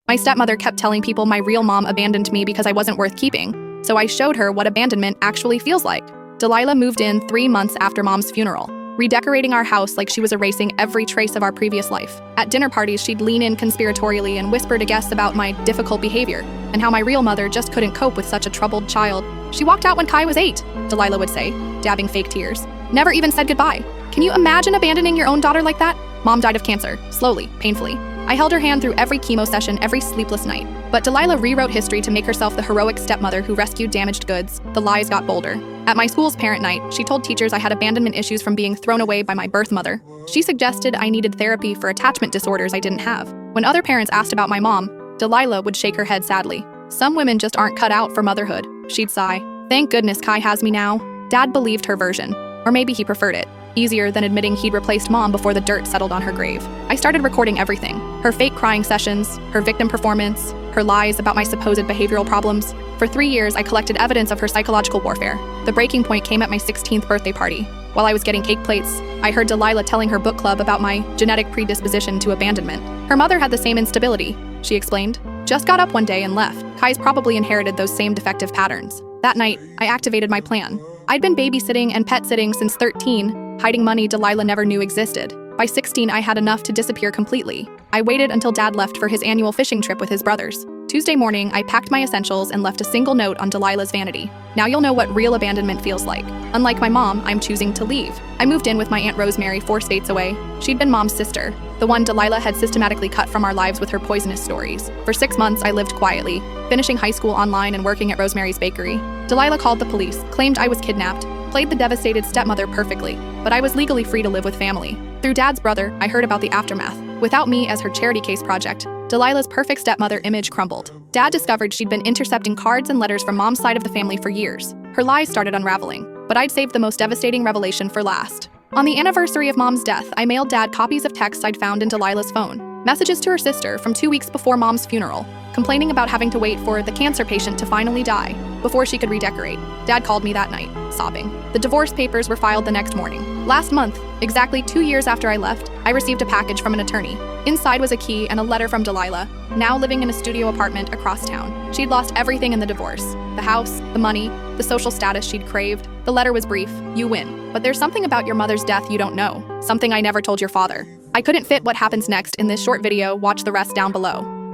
My stepmother kept telling people my real mom abandoned me because I wasn't worth keeping, so I showed her what abandonment actually feels like. Delilah moved in 3 months after Mom's funeral, redecorating our house like she was erasing every trace of our previous life. At dinner parties, she'd lean in conspiratorially and whisper to guests about my difficult behavior and how my real mother just couldn't cope with such a troubled child. She walked out when Kai was 8, Delilah would say, dabbing fake tears. Never even said goodbye. Can you imagine abandoning your own daughter like that? Mom died of cancer, slowly, painfully. I held her hand through every chemo session, every sleepless night. But Delilah rewrote history to make herself the heroic stepmother who rescued damaged goods. The lies got bolder. At my school's parent night, she told teachers I had abandonment issues from being thrown away by my birth mother. She suggested I needed therapy for attachment disorders I didn't have. When other parents asked about my mom, Delilah would shake her head sadly. Some women just aren't cut out for motherhood, she'd sigh. Thank goodness Kai has me now. Dad believed her version. Or maybe he preferred it. Easier than admitting he'd replaced Mom before the dirt settled on her grave. I started recording everything. Her fake crying sessions, her victim performance, her lies about my supposed behavioral problems. For 3 years, I collected evidence of her psychological warfare. The breaking point came at my 16th birthday party. While I was getting cake plates, I heard Delilah telling her book club about my genetic predisposition to abandonment. Her mother had the same instability, she explained. Just got up one day and left. Kai's probably inherited those same defective patterns. That night, I activated my plan. I'd been babysitting and pet sitting since 13, hiding money Delilah never knew existed. By 16, I had enough to disappear completely. I waited until Dad left for his annual fishing trip with his brothers. Tuesday morning, I packed my essentials and left a single note on Delilah's vanity. Now you'll know what real abandonment feels like. Unlike my mom, I'm choosing to leave. I moved in with my Aunt Rosemary 4 states away. She'd been Mom's sister, the one Delilah had systematically cut from our lives with her poisonous stories. For 6 months, I lived quietly, finishing high school online and working at Rosemary's Bakery. Delilah called the police, claimed I was kidnapped, played the devastated stepmother perfectly, but I was legally free to live with family. Through Dad's brother, I heard about the aftermath. Without me as her charity case project, Delilah's perfect stepmother image crumbled. Dad discovered she'd been intercepting cards and letters from Mom's side of the family for years. Her lies started unraveling, but I'd saved the most devastating revelation for last. On the anniversary of Mom's death, I mailed Dad copies of texts I'd found in Delilah's phone. Messages to her sister from 2 weeks before Mom's funeral, complaining about having to wait for the cancer patient to finally die before she could redecorate. Dad called me that night, sobbing. The divorce papers were filed the next morning. Last month, exactly 2 years after I left, I received a package from an attorney. Inside was a key and a letter from Delilah, now living in a studio apartment across town. She'd lost everything in the divorce. The house, the money, the social status she'd craved. The letter was brief: you win. But there's something about your mother's death you don't know. Something I never told your father. I couldn't fit what happens next in this short video, watch the rest down below.